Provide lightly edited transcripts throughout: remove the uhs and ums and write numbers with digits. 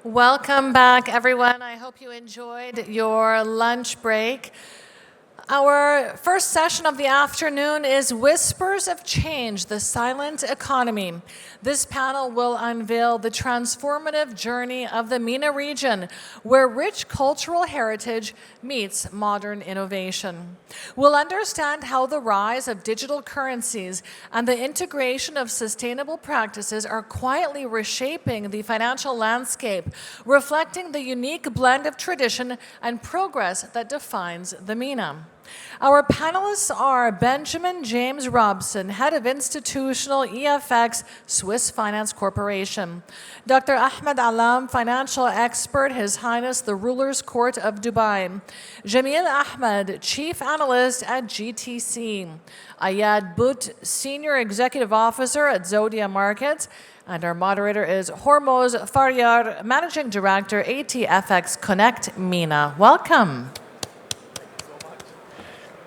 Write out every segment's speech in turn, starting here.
Welcome back, everyone. I hope you enjoyed your lunch break. Our first session of the afternoon is Whispers of Change, the Silent Economy. This panel will unveil the transformative journey of the MENA region, where rich cultural heritage meets modern innovation. We'll understand how the rise of digital currencies and the integration of sustainable practices are quietly reshaping the financial landscape, reflecting the unique blend of tradition and progress that defines the MENA. Our panelists are Benjamin James Robson, Head of Institutional EFX, Swiss Finance Corporation. Dr. Ahmed Allam, Financial Expert, His Highness the Ruler's Court of Dubai. Jameel Ahmad, Chief Analyst at GTC. Ayad Butt, Senior Executive Officer at Zodia Markets. And our moderator is Hormoz Faryar, Managing Director, ATFX Connect MENA. Welcome.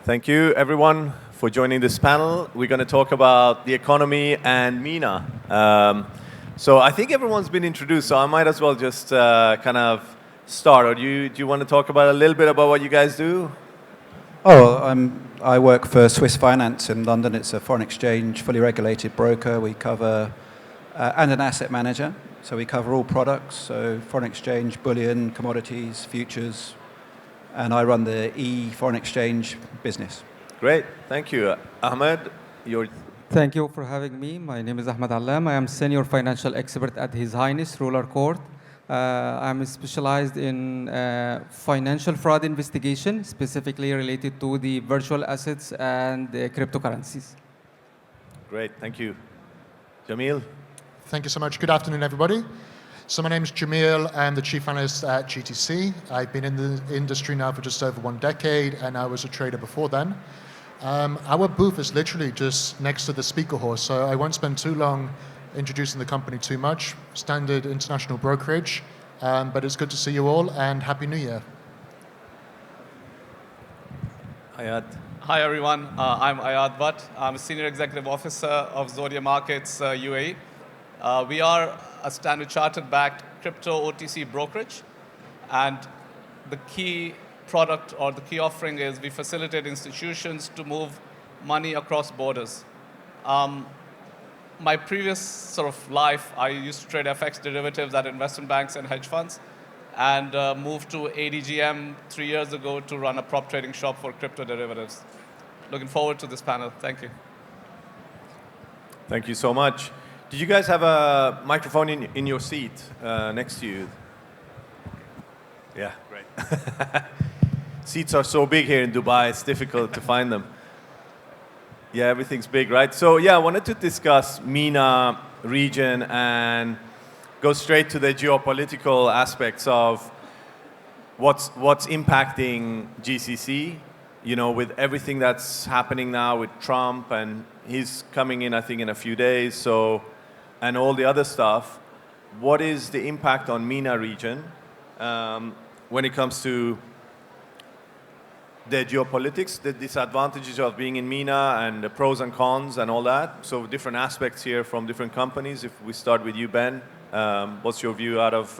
Thank you, everyone, for joining this panel. We're going to talk about the economy and MENA. So I think everyone's been introduced, so I might as well just kind of start. Or do you want to talk about a little bit about what you guys do? I work for Swiss Finance in London. It's a foreign exchange, fully regulated broker. We cover, and an asset manager. So we cover all products, so foreign exchange, bullion, commodities, futures, and I run the foreign exchange business. Great, thank you. Ahmed, Thank you for having me. My name is Ahmed Allam. I am Senior Financial Expert at His Highness Ruler Court. I'm specialized in financial fraud investigation, specifically related to the virtual assets and the cryptocurrencies. Great, thank you. Jameel? Thank you so much. Good afternoon, everybody. So my name is Jameel. I'm the Chief Analyst at GTC. I've been in the industry now for just over 1 decade, and I was a trader before then. Our booth is literally just next to the speaker hall, so I won't spend too long introducing the company too much. Standard international brokerage, but it's good to see you all, and Happy New Year. Ayad. Hi, everyone. I'm Ayad Butt. I'm a Senior Executive Officer of Zodia Markets UAE. We are a Standard Chartered-backed crypto OTC brokerage, and the key product or the key offering is we facilitate institutions to move money across borders. My previous sort of life, I used to trade FX derivatives at investment banks and hedge funds, and moved to ADGM 3 years ago to run a prop trading shop for crypto derivatives. Looking forward to this panel. Thank you. Thank you so much. Did you guys have a microphone in your seat next to you? Yeah, great. Seats are so big here in Dubai, it's difficult to find them. Yeah, everything's big, right? So yeah, I wanted to discuss MENA region and go straight to the geopolitical aspects of what's impacting GCC, you know, with everything that's happening now with Trump, and he's coming in, I think, in a few days, so, and all the other stuff. What is the impact on MENA region when it comes to the geopolitics, the disadvantages of being in MENA and the pros and cons and all that? So different aspects here from different companies. If we start with you, Ben, what's your view out of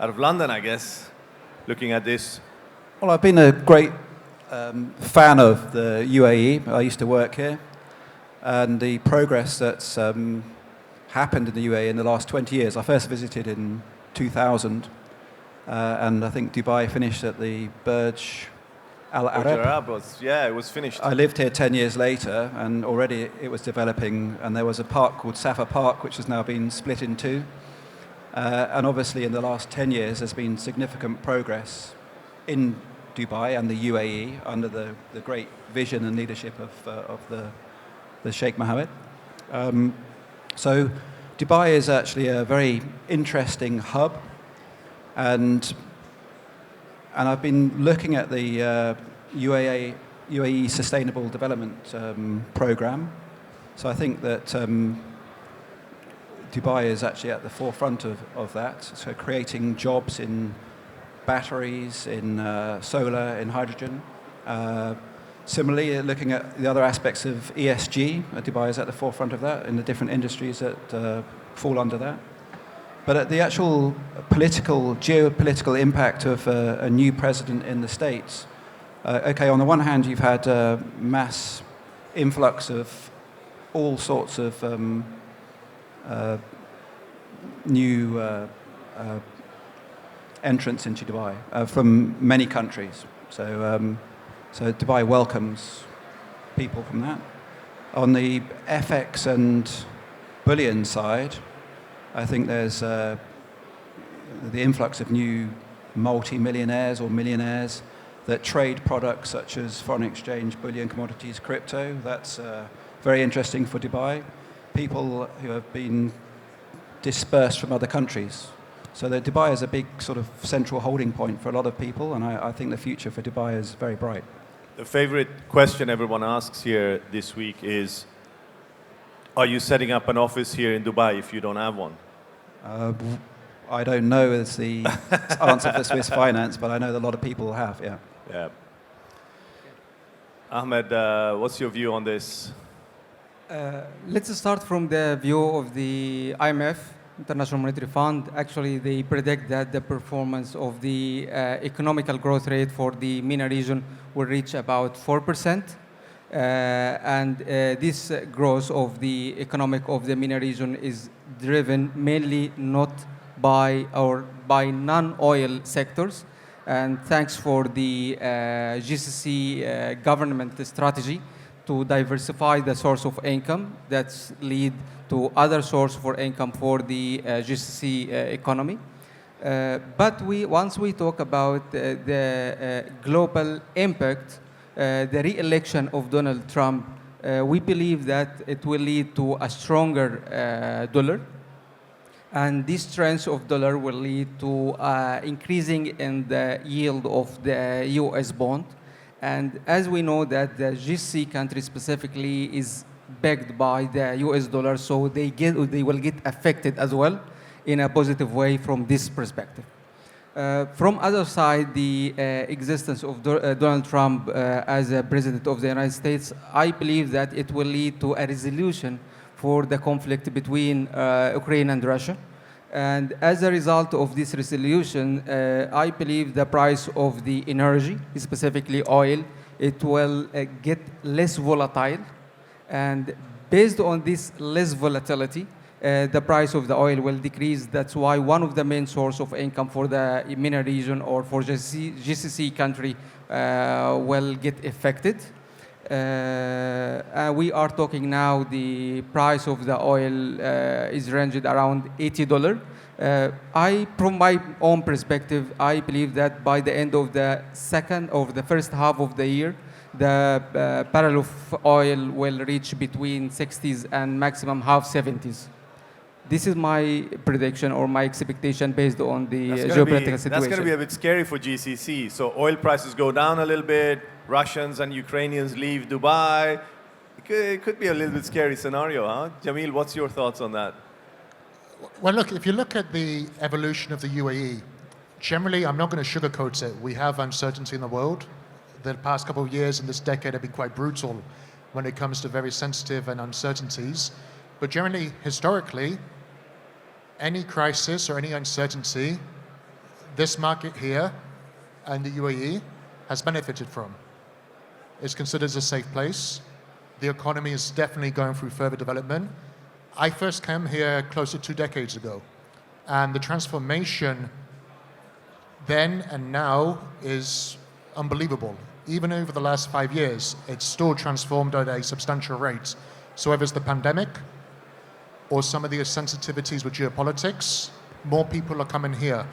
London, I guess, looking at this? Well, I've been a great fan of the UAE. I used to work here, and the progress that's happened in the UAE in the last 20 years. I first visited in 2000, and I think Dubai finished at the Burj Al Arab. Yeah, it was finished. I lived here 10 years later, and already it was developing, and there was a park called Safa Park, which has now been split in two. And obviously in the last 10 years, there's been significant progress in Dubai and the UAE under the great vision and leadership of the Sheikh Mohammed. So Dubai is actually a very interesting hub, and I've been looking at the UAE Sustainable Development Program. So I think that Dubai is actually at the forefront of that. So creating jobs in batteries, in solar, in hydrogen. Similarly, looking at the other aspects of ESG, Dubai is at the forefront of that in the different industries that fall under that. But at the actual geopolitical impact of a new president in the States. Okay, on the one hand, you've had a mass influx of all sorts of new entrants into Dubai from many countries. So Dubai welcomes people from that. On the FX and bullion side, I think there's the influx of new multi-millionaires or millionaires that trade products such as foreign exchange, bullion, commodities, crypto. That's very interesting for Dubai. People who have been dispersed from other countries. So that Dubai is a big sort of central holding point for a lot of people, and I think the future for Dubai is very bright. The favorite question everyone asks here this week is, are you setting up an office here in Dubai if you don't have one? I don't know is the answer for Swiss finance, but I know that a lot of people have, yeah. Yeah. Ahmed, what's your view on this? Let's start from the view of the IMF, International Monetary Fund. Actually, they predict that the performance of the economical growth rate for the MENA region will reach about 4%. And this growth of the economic of the MENA region is driven mainly not by non-oil sectors. And thanks for the GCC government strategy to diversify the source of income that's lead to other source for income for the GCC economy. But once we talk about the global impact, the re-election of Donald Trump, we believe that it will lead to a stronger dollar. And this strength of dollar will lead to increasing in the yield of the US bond. And as we know that the GCC country specifically is backed by the US dollar, so they will get affected as well in a positive way from this perspective. From other side, the existence of Donald Trump as a president of the United States, I believe that it will lead to a resolution for the conflict between Ukraine and Russia. And as a result of this resolution, I believe the price of the energy, specifically oil, it will get less volatile. And based on this less volatility, the price of the oil will decrease. That's why one of the main source of income for the MENA region or for GCC country will get affected. We are talking now the price of the oil is ranged around $80. From my own perspective, I believe that by the end of the first half of the year, the barrel of oil will reach between 60s and maximum half 70s. This is my prediction or my expectation based on the geopolitical situation. That's going to be a bit scary for GCC. So oil prices go down a little bit, Russians and Ukrainians leave Dubai. It could be a little bit scary scenario, huh? Jameel, what's your thoughts on that? Well, look, if you look at the evolution of the UAE, generally, I'm not going to sugarcoat it. We have uncertainty in the world. The past couple of years and this decade have been quite brutal when it comes to very sensitive and uncertainties. But generally, historically, any crisis or any uncertainty, this market here and the UAE has benefited from. It's considered as a safe place. The economy is definitely going through further development. I first came here close to 2 decades ago, and the transformation then and now is unbelievable. Even over the last 5 years, it's still transformed at a substantial rate. So whether it's the pandemic or some of the sensitivities with geopolitics, more people are coming here.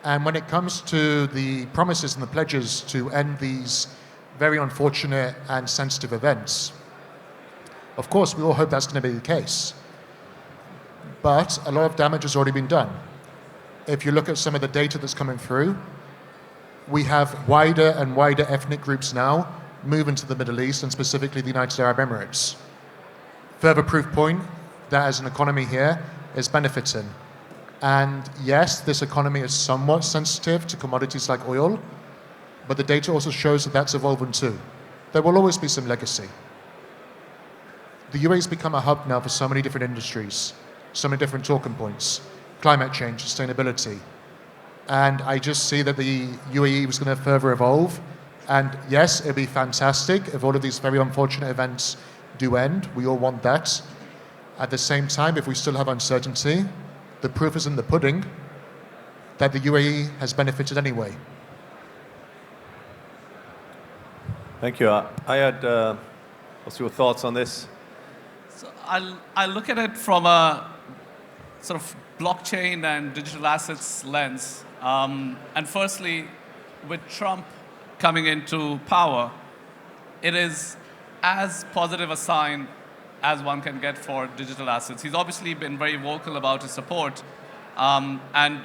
And when it comes to the promises and the pledges to end these very unfortunate and sensitive events, of course, we all hope that's going to be the case. But a lot of damage has already been done. If you look at some of the data that's coming through, we have wider and wider ethnic groups now moving to the Middle East and specifically the United Arab Emirates. Further proof point that as an economy here is benefiting. And yes, this economy is somewhat sensitive to commodities like oil, but the data also shows that that's evolving too. There will always be some legacy. The UAE has become a hub now for so many different industries, so many different talking points. climate change, sustainability. And I just see that the UAE was going to further evolve. And yes, it'd be fantastic if all of these very unfortunate events do end. We all want that. At the same time, if we still have uncertainty, the proof is in the pudding that the UAE has benefited anyway. Thank you. Ayad, what's your thoughts on this? So I look at it from a sort of blockchain and digital assets lens. And firstly, with Trump coming into power, it is as positive a sign as one can get for digital assets. He's obviously been very vocal about his support. And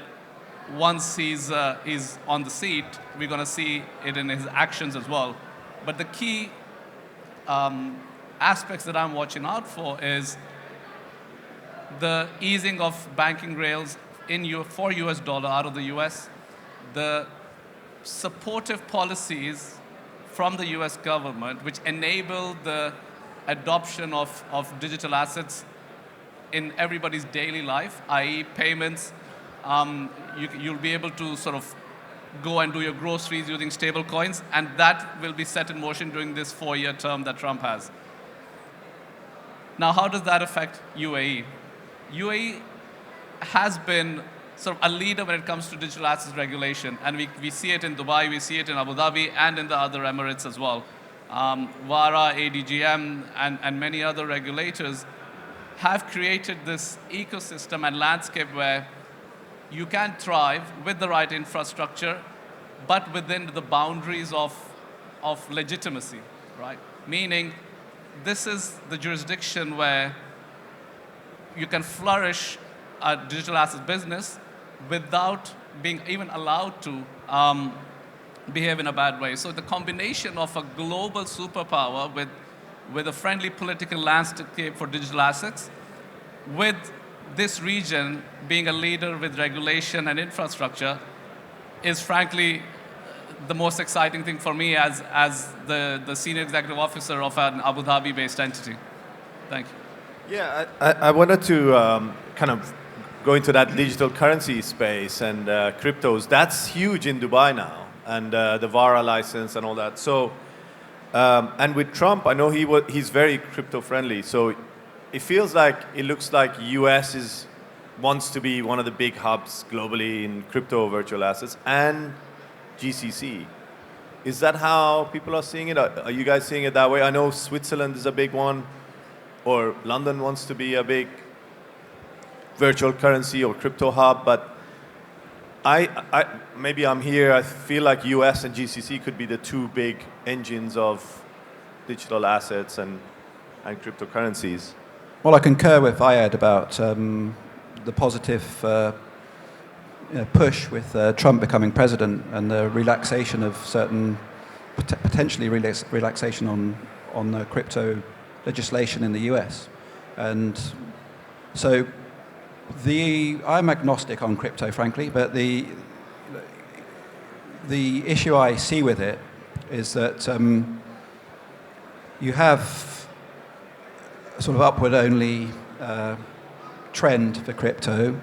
once he's on the seat, we're going to see it in his actions as well. But the key aspects that I'm watching out for is the easing of banking rails for US dollar out of the US, the supportive policies from the US government which enable the adoption of digital assets in everybody's daily life, i.e. payments. You'll be able to sort of go and do your groceries using stable coins, and that will be set in motion during this 4-year term that Trump has. Now, how does that affect UAE? UAE has been sort of a leader when it comes to digital assets regulation, and we see it in Dubai, we see it in Abu Dhabi, and in the other Emirates as well. VARA, ADGM, and many other regulators have created this ecosystem and landscape where you can thrive with the right infrastructure, but within the boundaries of legitimacy, right? Meaning, this is the jurisdiction where you can flourish a digital asset business without being even allowed to behave in a bad way. So the combination of a global superpower with a friendly political landscape for digital assets, with this region being a leader with regulation and infrastructure, is frankly the most exciting thing for me as the senior executive officer of an Abu Dhabi-based entity. Thank you. Yeah, I wanted to kind of go into that digital currency space and cryptos. That's huge in Dubai now, and the VARA license and all that. So, and with Trump, I know he's very crypto friendly. So it feels like, it looks like US wants to be one of the big hubs globally in crypto virtual assets and GCC. Is that how people are seeing it? Are you guys seeing it that way? I know Switzerland is a big one, or London wants to be a big virtual currency or crypto hub, but maybe I'm here, I feel like US and GCC could be the two big engines of digital assets and cryptocurrencies. Well, I concur with Ayad about the positive push with Trump becoming president and the relaxation of certain, potentially relaxation on the crypto legislation in the US. And so I'm agnostic on crypto, frankly, but the issue I see with it is that you have a sort of upward-only trend for crypto.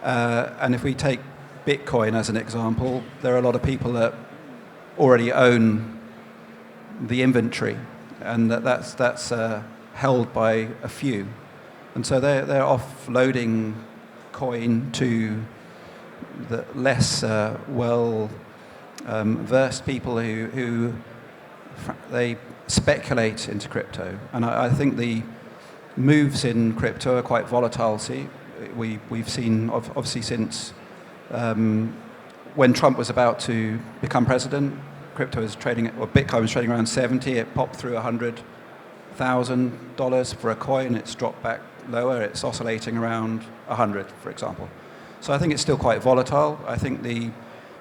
And if we take Bitcoin as an example, there are a lot of people that already own the inventory, and that's held by a few. And so they're offloading coin to the less versed people who they speculate into crypto. And I think the moves in crypto are quite volatile. See, we've seen obviously since when Trump was about to become president, crypto was trading, or Bitcoin was trading around 70. It popped through $100,000 for a coin. It's dropped back lower. It's oscillating around 100, for example. So I think it's still quite volatile. I think the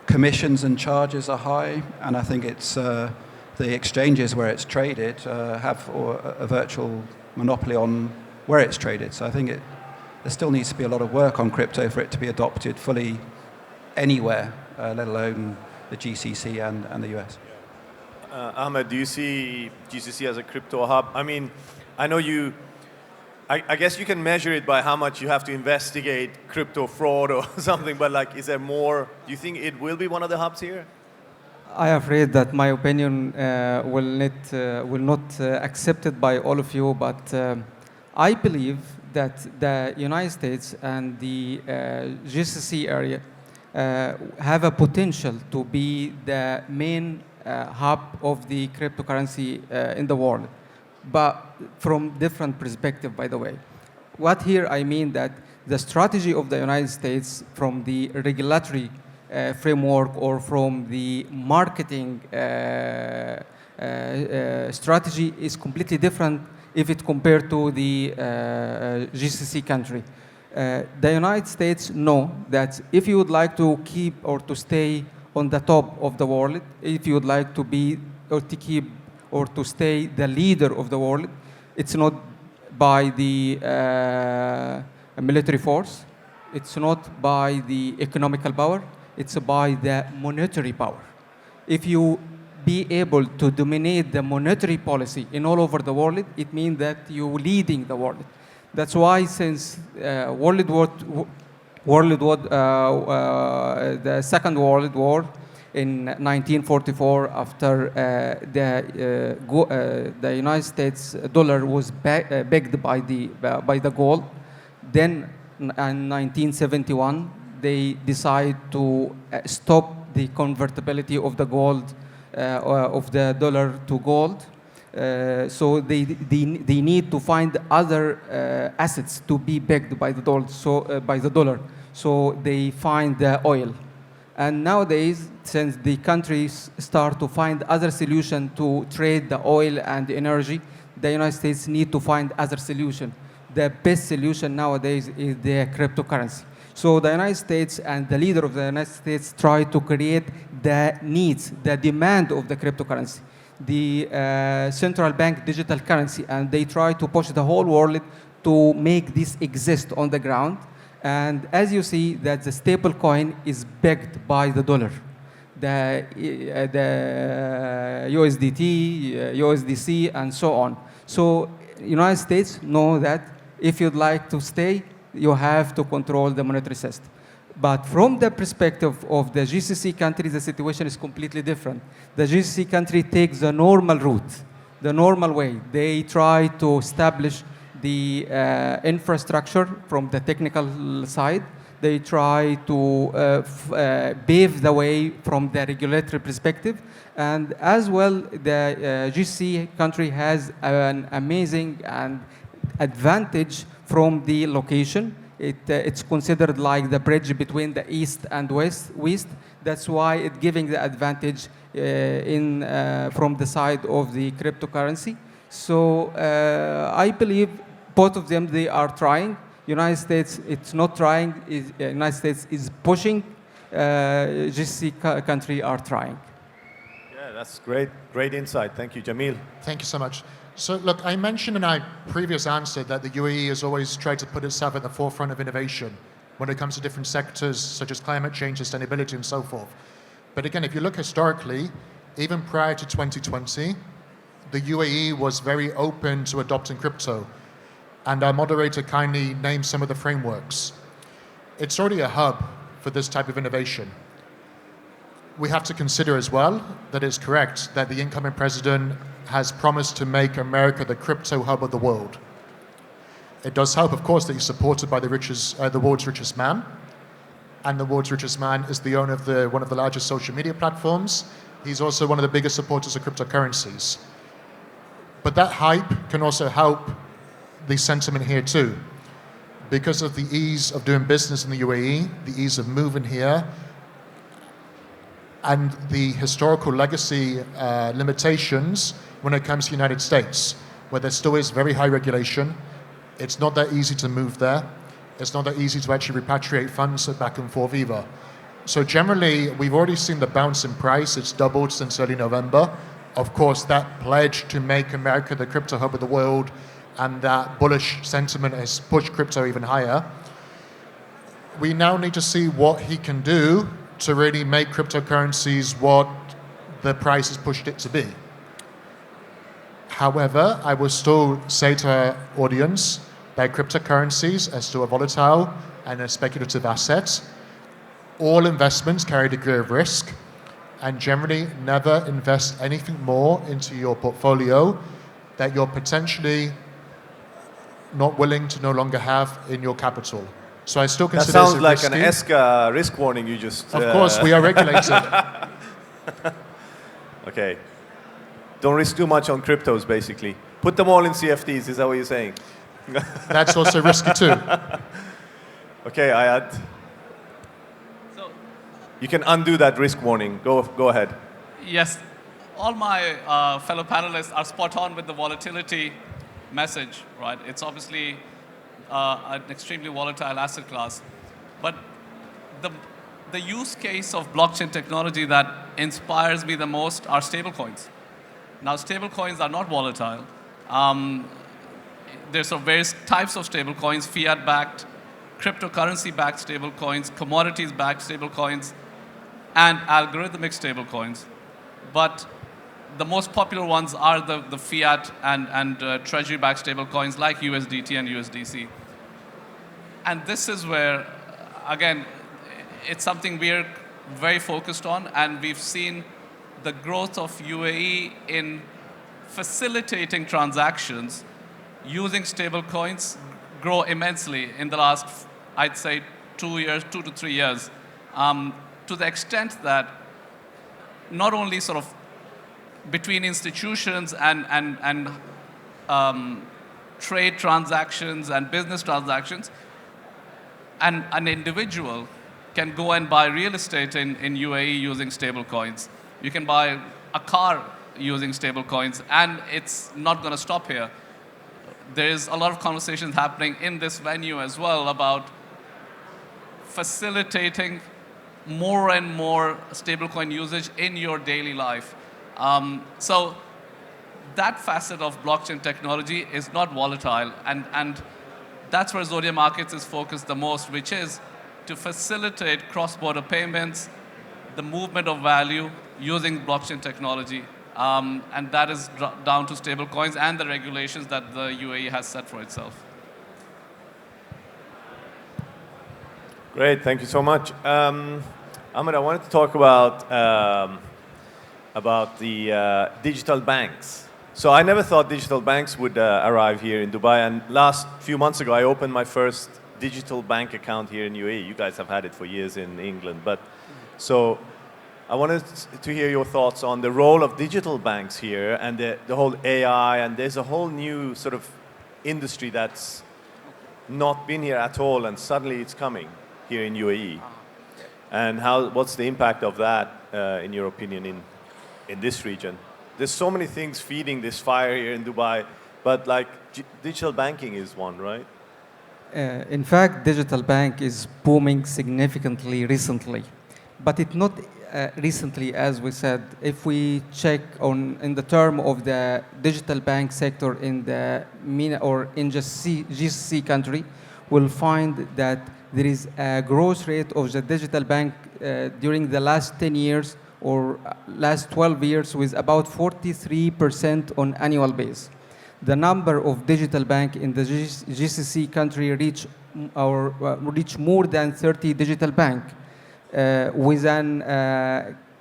commissions and charges are high, and I think it's the exchanges where it's traded have a virtual monopoly on where it's traded. So I think there still needs to be a lot of work on crypto for it to be adopted fully anywhere, let alone the GCC and the US. Ahmed, do you see GCC as a crypto hub? I mean, I know you I guess you can measure it by how much you have to investigate crypto fraud or something, but like, is there more? Do you think it will be one of the hubs here? I am afraid that my opinion will not accepted by all of you, but I believe that the United States and the GCC area have a potential to be the main hub of the cryptocurrency in the world, but from different perspective, by the way. What here I mean that the strategy of the United States from the regulatory framework or from the marketing strategy is completely different if it compared to the GCC country. The United States know that if you would like to keep or to stay on the top of the world, if you would like to be or to keep or to stay the leader of the world, it's not by the military force, it's not by the economical power, it's by the monetary power. If you be able to dominate the monetary policy in all over the world, it means that you're leading the world. That's why since the Second World War in 1944, after the United States dollar was backed by the gold, then in 1971 they decide to stop the convertibility of the gold of the dollar to gold. So they need to find other assets to be backed by the dollar. So they find the oil. And nowadays, since the countries start to find other solution to trade the oil and the energy, the United States need to find other solution. The best solution nowadays is the cryptocurrency. So the United States and the leader of the United States try to create the needs, the demand of the cryptocurrency, the central bank digital currency, and they try to push the whole world to make this exist on the ground. And as you see, that the stable coin is backed by the dollar, the USDT, USDC, and so on. So United States know that if you'd like to stay, you have to control the monetary system. But from the perspective of the GCC countries, the situation is completely different. The GCC country takes the normal route, the normal way. They try to establish the infrastructure from the technical side. They try to pave the way from the regulatory perspective. And as well, the GCC country has an amazing and advantage from the location. It's considered like the bridge between the east and west. That's why it's giving the advantage from the side of the cryptocurrency. So I believe both of them, they are trying. United States, it's not trying. United States is pushing. GCC country are trying. Yeah, that's great. Great insight. Thank you, Jameel. Thank you so much. So look, I mentioned in my previous answer that the UAE has always tried to put itself at the forefront of innovation when it comes to different sectors such as climate change, sustainability, and so forth. But again, if you look historically, even prior to 2020, the UAE was very open to adopting crypto. And our moderator kindly named some of the frameworks. It's already a hub for this type of innovation. We have to consider as well that it's correct that the incoming president has promised to make America the crypto hub of the world. It does help, of course, that he's supported by the world's richest man. And the world's richest man is the owner of one of the largest social media platforms. He's also one of the biggest supporters of cryptocurrencies. But that hype can also help the sentiment here too. Because of the ease of doing business in the UAE, the ease of moving here, and the historical legacy limitations when it comes to the United States, where there still is very high regulation. It's not that easy to move there. It's not that easy to actually repatriate funds back and forth either. So generally, we've already seen the bounce in price. It's doubled since early November. Of course, that pledge to make America the crypto hub of the world and that bullish sentiment has pushed crypto even higher. We now need to see what he can do to really make cryptocurrencies what the price has pushed it to be. However, I will still say to our audience, that cryptocurrencies are still a volatile and a speculative asset. All investments carry a degree of risk, and generally never invest anything more into your portfolio that you're potentially not willing to no longer have in your capital. So I still That consider it sounds like risky. an ESCA risk warning you just... Of course, we are regulated. Okay. Don't risk too much on cryptos, basically. Put them all in CFDs, is that what you're saying? That's also risky too. Okay, Ayad. So, You can undo that risk warning. Go ahead. yes, all my fellow panelists are spot on with the volatility message, right? It's obviously an extremely volatile asset class. But the use case of blockchain technology that inspires me the most are stablecoins. Now, stablecoins are not volatile. There's various types of stablecoins, fiat-backed, cryptocurrency-backed stablecoins, commodities-backed stablecoins, and algorithmic stablecoins. But the most popular ones are the fiat and treasury-backed stablecoins like USDT and USDC. And this is where, again, it's something we're very focused on, and we've seen the growth of UAE in facilitating transactions using stablecoins grow immensely in the last, I'd say, 2 to 3 years, to the extent that not only sort of between institutions and trade transactions and business transactions, and an individual can go and buy real estate in UAE using stablecoins. You can buy a car using stablecoins, and it's not going to stop here. There's a lot of conversations happening in this venue as well about facilitating more and more stablecoin usage in your daily life. So that facet of blockchain technology is not volatile, and that's where Zodia Markets is focused the most, which is to facilitate cross-border payments, the movement of value using blockchain technology. And that is down to stablecoins and the regulations that the UAE has set for itself. Great, thank you so much. Ahmed, I wanted to talk about the digital banks. So I never thought digital banks would arrive here in Dubai, and last few months ago I opened my first digital bank account here in UAE. You guys have had it for years in England, but so I wanted to hear your thoughts on the role of digital banks here and the whole AI, and there's a whole new sort of industry that's not been here at all, and suddenly it's coming here in UAE. And what's the impact of that, in your opinion, in this region? There's so many things feeding this fire here in Dubai, but like digital banking is one, right? In fact, digital bank is booming significantly recently, but it's not recently, as we said. If we check in the term of the digital bank sector in the MENA or in just GCC country, we'll find that there is a growth rate of the digital bank during the last 10 years or last 12 years with about 43% on annual base. The number of digital bank in the GCC country reach more than 30 digital bank with an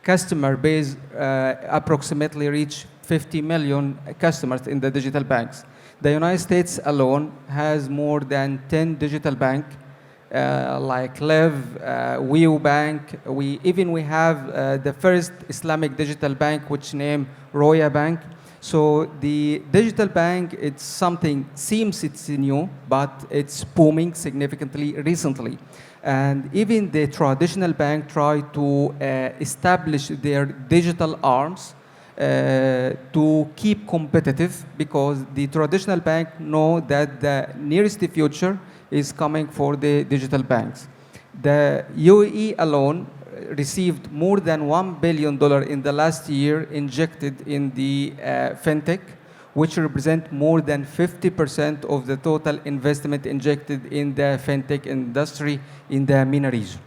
customer base approximately reach 50 million customers in the digital banks. The United States alone has more than 10 digital bank like Liv, Weo Bank. We have the first Islamic digital bank, which named Roya Bank. So the digital bank, it's something, seems it's new, but it's booming significantly recently. And even the traditional bank try to establish their digital arms to keep competitive, because the traditional bank know that the nearest future is coming for the digital banks. The UAE alone received more than $1 billion in the last year injected in the fintech, which represent more than 50% of the total investment injected in the fintech industry in the MENA region,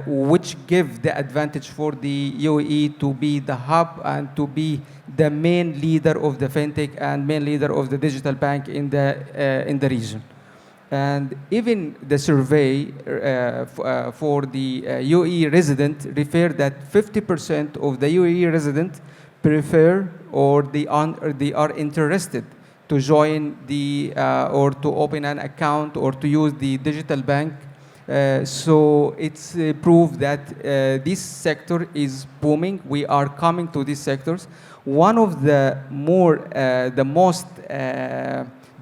which give the advantage for the UAE to be the hub and to be the main leader of the fintech and main leader of the digital bank in the region. And even the survey for the UAE resident referred that 50% of the UAE resident prefer or they are interested to join the or to open an account or to use the digital bank. So it's proof that this sector is booming. We are coming to these sectors. One of the most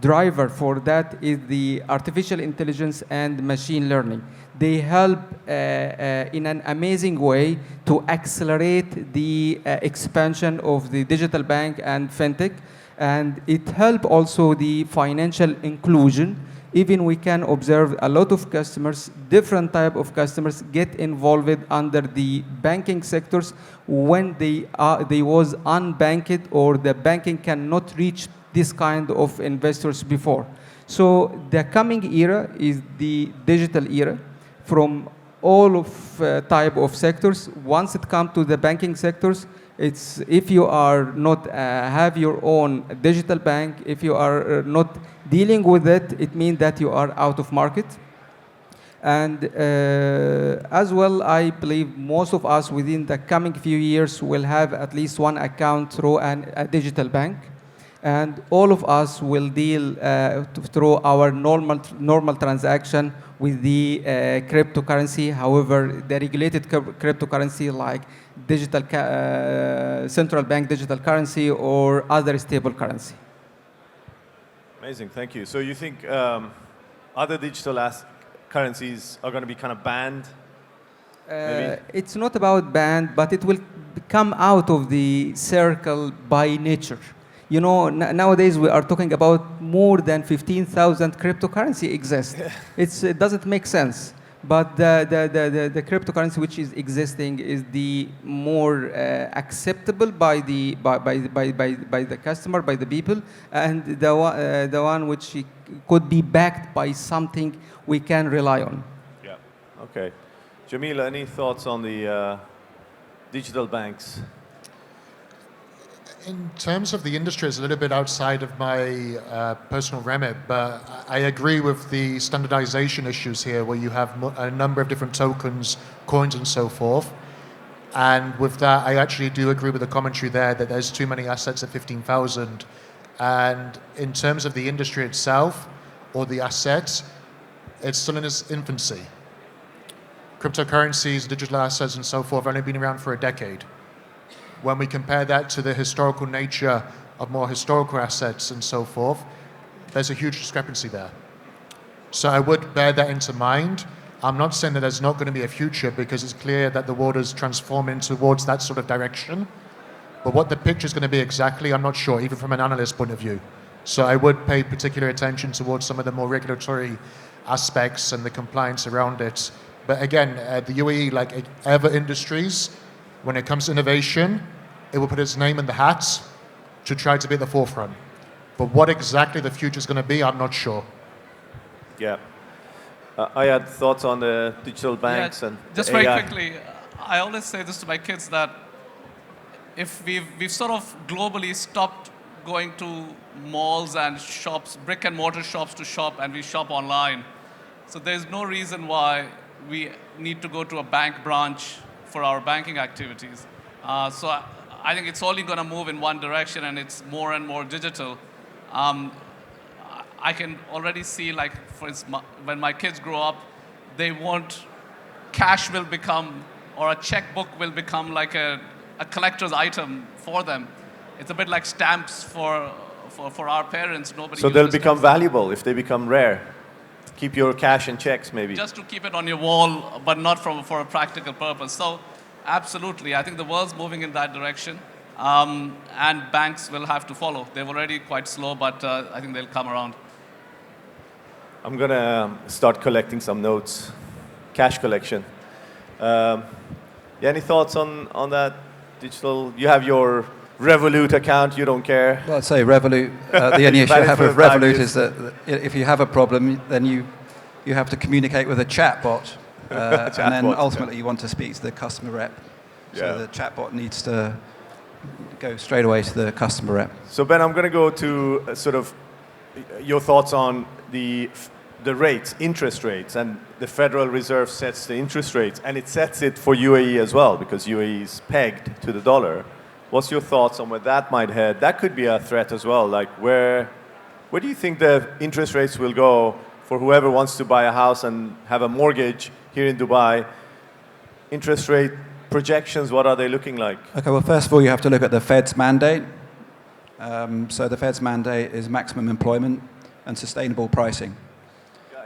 driver for that is the artificial intelligence and machine learning. They help in an amazing way to accelerate the expansion of the digital bank and fintech, and it help also the financial inclusion. Even we can observe a lot of customers, different type of customers get involved under the banking sectors when they was unbanked or the banking cannot reach this kind of investors before. So the coming era is the digital era from all of type of sectors. Once it comes to the banking sectors, it's if you are not have your own digital bank, if you are not dealing with it, it means that you are out of market. And as well, I believe most of us within the coming few years will have at least one account through a digital bank. And all of us will deal through our normal transaction with the cryptocurrency. However, the regulated cryptocurrency like digital central bank digital currency or other stable currency. Amazing, thank you. So you think other digital currencies are going to be kind of banned? It's not about banned, but it will come out of the circle by nature. You know, nowadays we are talking about more than 15,000 cryptocurrency exist. It doesn't make sense. But the cryptocurrency which is existing is the more acceptable by the customer, by the people, and the one which could be backed by something we can rely on. Yeah. Okay. Jameel, any thoughts on the digital banks? In terms of the industry, it's a little bit outside of my personal remit, but I agree with the standardization issues here where you have a number of different tokens, coins and so forth. And with that, I actually do agree with the commentary there that there's too many assets at 15,000. And in terms of the industry itself or the assets, it's still in its infancy. Cryptocurrencies, digital assets and so forth have only been around for a decade. When we compare that to the historical nature of more historical assets and so forth, there's a huge discrepancy there. So I would bear that into mind. I'm not saying that there's not going to be a future because it's clear that the world is transforming towards that sort of direction. But what the picture is going to be exactly, I'm not sure, even from an analyst point of view. So I would pay particular attention towards some of the more regulatory aspects and the compliance around it. But again, the UAE, like other industries, when it comes to innovation, it will put its name in the hat to try to be at the forefront. But what exactly the future is going to be, I'm not sure. Yeah. I had thoughts on the digital banks and just AI. very quickly, I always say this to my kids that if we've sort of globally stopped going to malls and shops, brick and mortar shops to shop, and we shop online. So there's no reason why we need to go to a bank branch for our banking activities. So I think it's only going to move in one direction, and it's more and more digital. I can already see, like, for instance, when my kids grow up, they want, cash will become, or a checkbook will become like a collector's item for them. It's a bit like stamps for our parents. Nobody. So they'll become valuable if they become rare. Keep your cash and checks, maybe. Just to keep it on your wall, but not for a practical purpose. So, absolutely, I think the world's moving in that direction, and banks will have to follow. They're already quite slow, but I think they'll come around. I'm going to start collecting some notes. Cash collection. Yeah, any thoughts on that digital? You have your Revolut account, you don't care. Well, I'd say Revolut, the only issue I have with Revolut is that if you have a problem, then you have to communicate with a chatbot, and then ultimately you want to speak to the customer rep. So the chatbot needs to go straight away to the customer rep. So Ben, I'm going to go to sort of your thoughts on the the rates, interest rates, and the Federal Reserve sets the interest rates, and it sets it for UAE as well, because UAE is pegged to the dollar. What's your thoughts on where that might head? That could be a threat as well. Like, where do you think the interest rates will go for whoever wants to buy a house and have a mortgage here in Dubai? Interest rate projections, what are they looking like? Okay, well, first of all, you have to look at the Fed's mandate. So the Fed's mandate is maximum employment and sustainable pricing.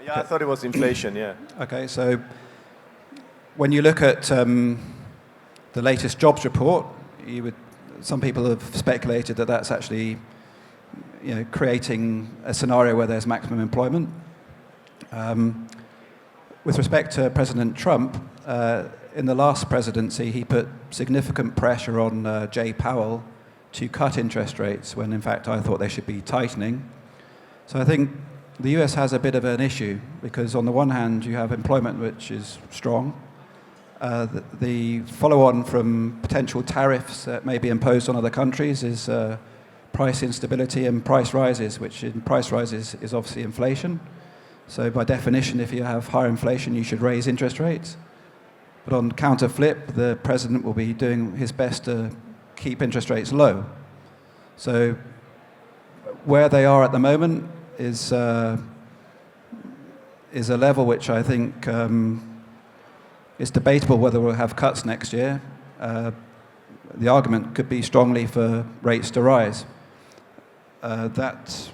Yeah, I thought it was inflation, yeah. Okay, so when you look at the latest jobs report, some people have speculated that that's actually creating a scenario where there's maximum employment. With respect to President Trump, in the last presidency, he put significant pressure on Jay Powell to cut interest rates when, in fact, I thought they should be tightening. So I think the US has a bit of an issue because, on the one hand, you have employment which is strong. The follow-on from potential tariffs that may be imposed on other countries is price instability and price rises, which in price rises is obviously inflation. So by definition, if you have higher inflation, you should raise interest rates. But on counter flip, the president will be doing his best to keep interest rates low. So where they are at the moment is a level which I think is debatable whether we'll have cuts next year. The argument could be strongly for rates to rise. That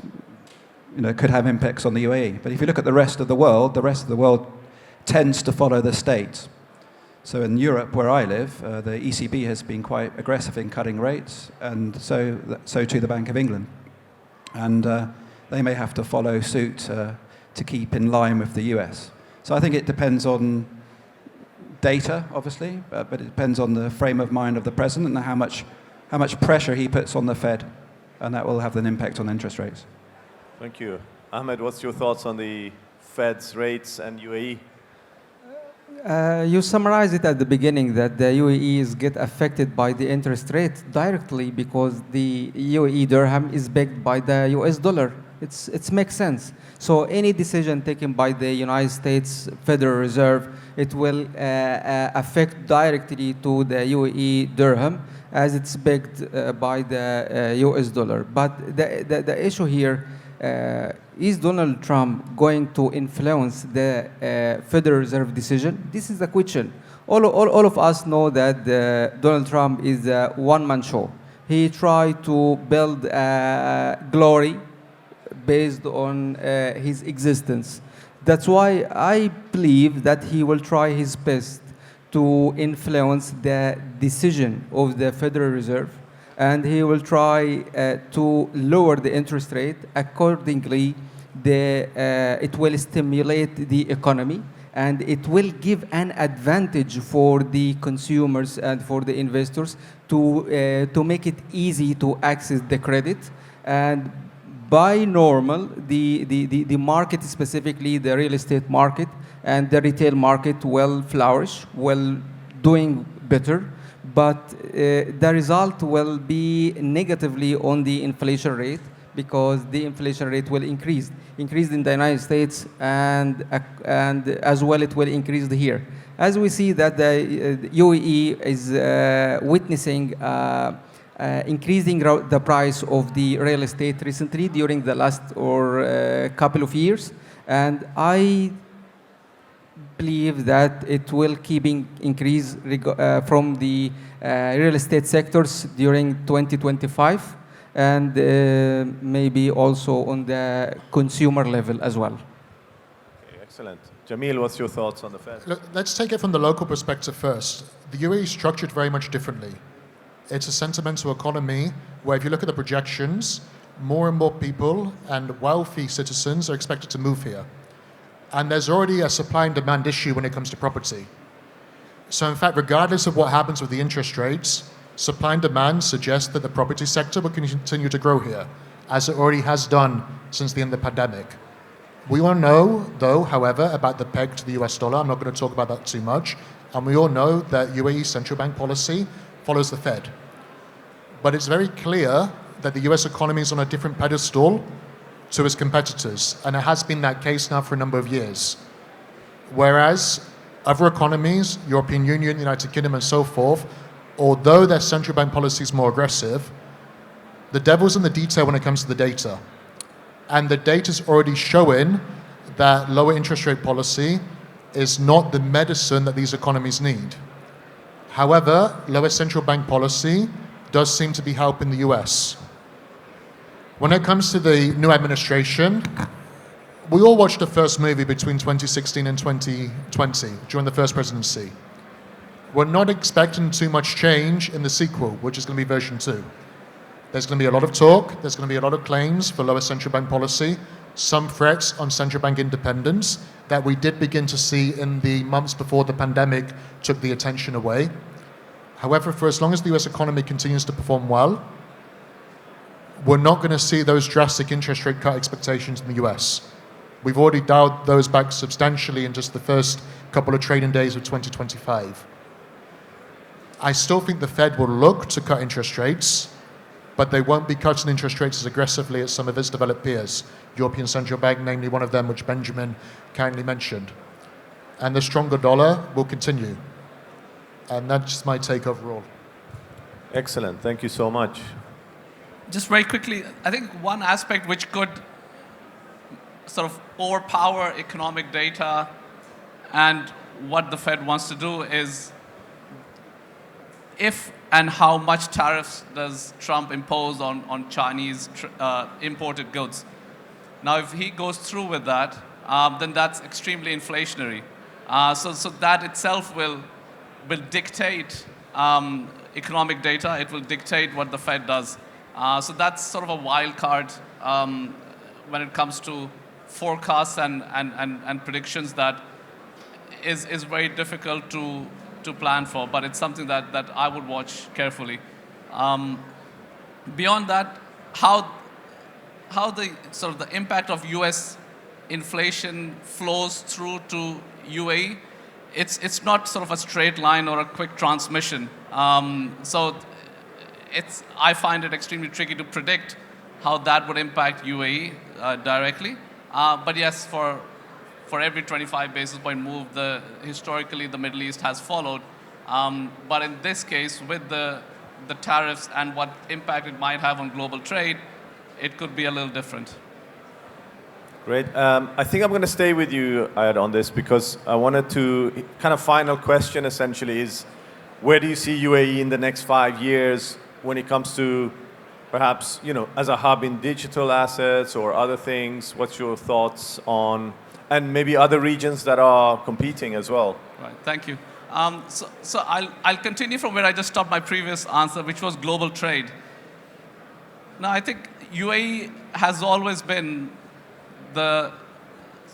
could have impacts on the UAE. But if you look at the rest of the world tends to follow the states. So in Europe, where I live, the ECB has been quite aggressive in cutting rates, and so too the Bank of England. And they may have to follow suit to keep in line with the US. So I think it depends on data, obviously, but it depends on the frame of mind of the president and how much pressure he puts on the Fed, and that will have an impact on interest rates. Thank you. Ahmed, what's your thoughts on the Fed's rates and UAE? You summarized it at the beginning that the UAEs get affected by the interest rate directly because the UAE dirham is backed by the US dollar. It makes sense. So any decision taken by the United States Federal Reserve, it will affect directly to the UAE dirham as it's backed by the US dollar. But the issue here is Donald Trump going to influence the Federal Reserve decision? This is the question. All of us know that Donald Trump is a one-man show. He tried to build glory based on his existence. That's why I believe that he will try his best to influence the decision of the Federal Reserve, and he will try to lower the interest rate. Accordingly, it will stimulate the economy, and it will give an advantage for the consumers and for the investors to make it easy to access the credit. And by normal, the market, specifically the real estate market and the retail market, will flourish, will doing better. But the result will be negatively on the inflation rate because the inflation rate will increase in the United States, and as well it will increase here. As we see that the UAE is witnessing increasing the price of the real estate recently during the last couple of years, and I believe that it will keep increase from the real estate sectors during 2025, and maybe also on the consumer level as well. Okay, excellent. Jameel, what's your thoughts on the Fed? Look, let's take it from the local perspective first. The UAE is structured very much differently. It's a sentimental economy where, if you look at the projections, more and more people and wealthy citizens are expected to move here. And there's already a supply and demand issue when it comes to property. So in fact, regardless of what happens with the interest rates, supply and demand suggest that the property sector will continue to grow here, as it already has done since the end of the pandemic. We all know, though, however, about the peg to the US dollar. I'm not going to talk about that too much. And we all know that UAE central bank policy follows the Fed. But it's very clear that the US economy is on a different pedestal to its competitors, and it has been that case now for a number of years. Whereas other economies, European Union, United Kingdom, and so forth, although their central bank policy is more aggressive, the devil's in the detail when it comes to the data. And the data's already showing that lower interest rate policy is not the medicine that these economies need. However, lower central bank policy does seem to be helping the US. When it comes to the new administration, we all watched the first movie between 2016 and 2020 during the first presidency. We're not expecting too much change in the sequel, which is going to be version 2. There's going to be a lot of talk, there's going to be a lot of claims for lower central bank policy, some threats on central bank independence that we did begin to see in the months before the pandemic took the attention away. However, for as long as the US economy continues to perform well, we're not going to see those drastic interest rate cut expectations in the US. We've already dialed those back substantially in just the first couple of trading days of 2025. I still think the Fed will look to cut interest rates, but they won't be cutting interest rates as aggressively as some of its developed peers, European Central Bank, namely one of them, which Benjamin kindly mentioned. And the stronger dollar will continue. And that's my take overall. Excellent. Thank you so much. Just very quickly, I think one aspect which could sort of overpower economic data and what the Fed wants to do is if and how much tariffs does Trump impose on Chinese imported goods. Now, if he goes through with that, then that's extremely inflationary. So that itself will dictate economic data. It will dictate what the Fed does. So that's sort of a wild card when it comes to forecasts and predictions that is very difficult to plan for, but it's something that I would watch carefully. Beyond that, how the sort of the impact of US inflation flows through to UAE, it's not sort of a straight line or a quick transmission. So I find it extremely tricky to predict how that would impact UAE directly. But yes, for every 25 basis point move, historically the Middle East has followed. But in this case, with the tariffs and what impact it might have on global trade, it could be a little different. Great. I think I'm going to stay with you, Ayad, on this because I wanted to kind of final question essentially is where do you see UAE in the next 5 years when it comes to perhaps, as a hub in digital assets or other things? What's your thoughts on, and maybe other regions that are competing as well? Right. Thank you. So I'll continue from where I just stopped my previous answer, which was global trade. Now, I think UAE has always been the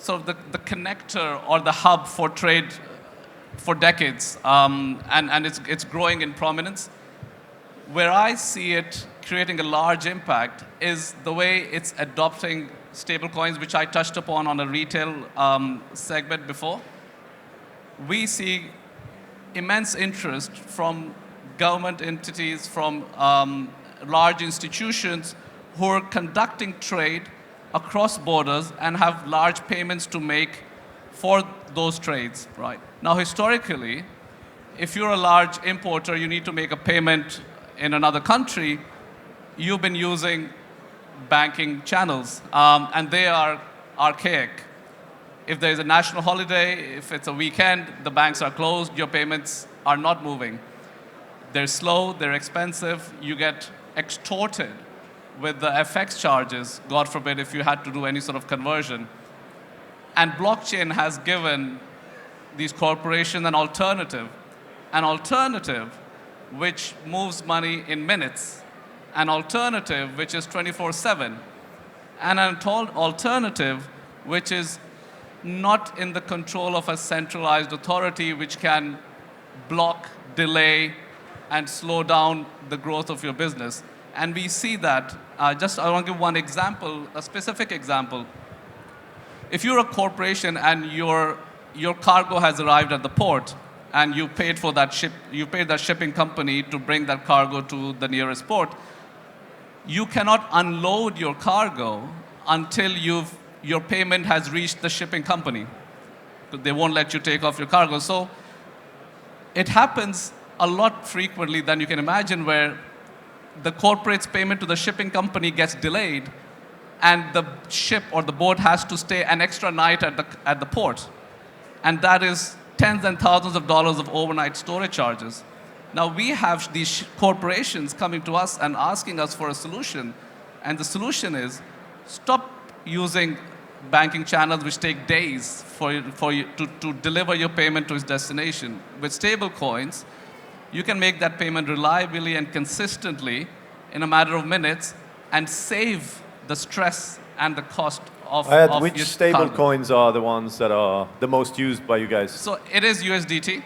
connector or the hub for trade for decades, and it's growing in prominence. Where I see it creating a large impact is the way it's adopting stablecoins, which I touched upon on a retail segment before. We see immense interest from government entities, from large institutions who are conducting trade across borders and have large payments to make for those trades, right? Now, historically, if you're a large importer, you need to make a payment in another country, you've been using banking channels, and they are archaic. If there's a national holiday, if it's a weekend, the banks are closed, your payments are not moving. They're slow, they're expensive, you get extorted with the FX charges, God forbid, if you had to do any sort of conversion. And blockchain has given these corporations an alternative which moves money in minutes, an alternative which is 24/7, and an alternative which is not in the control of a centralized authority which can block, delay, and slow down the growth of your business. And we see that. I want to give one example, a specific example. If you're a corporation and your cargo has arrived at the port, and you paid for that you paid that shipping company to bring that cargo to the nearest port, you cannot unload your cargo until your payment has reached the shipping company. They won't let you take off your cargo. So it happens a lot frequently than you can imagine, where the corporate's payment to the shipping company gets delayed, and the ship or the boat has to stay an extra night at the port. And that is tens and thousands of dollars of overnight storage charges. Now we have these corporations coming to us and asking us for a solution. And the solution is stop using banking channels which take days for you to deliver your payment to its destination. With stable coins, you can make that payment reliably and consistently in a matter of minutes and save the stress and the cost of which your stable cargo. coins are the ones that are the most used by you guys? So it is USDT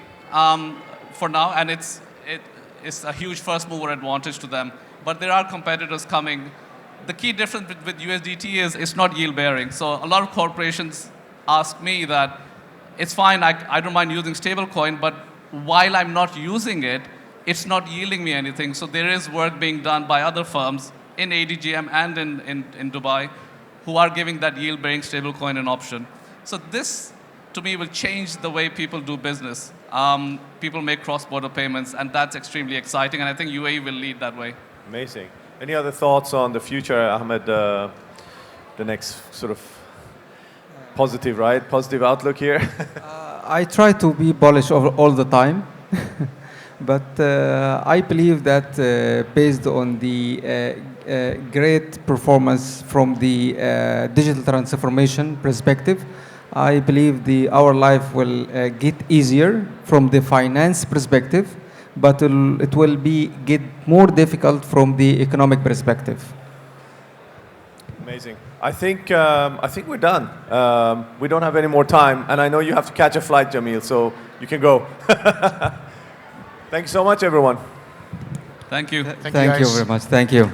for now, and it's a huge first mover advantage to them. But there are competitors coming. The key difference with USDT is it's not yield bearing. So a lot of corporations ask me that it's fine, I don't mind using stablecoin, but while I'm not using it, it's not yielding me anything. So there is work being done by other firms in ADGM and in Dubai who are giving that yield-bearing stablecoin an option. So this, to me, will change the way people do business. People make cross-border payments, and that's extremely exciting, and I think UAE will lead that way. Amazing. Any other thoughts on the future, Ahmed? The next sort of positive, right? Positive outlook here? I try to be bullish all the time, but I believe that based on the great performance from the digital transformation perspective, I believe our life will get easier from the finance perspective, but it will get more difficult from the economic perspective. Amazing. I think we're done. We don't have any more time, and I know you have to catch a flight, Jameel, so you can go. Thank you so much, everyone. Thank you. Thank you Thank you guys. very much. Thank you.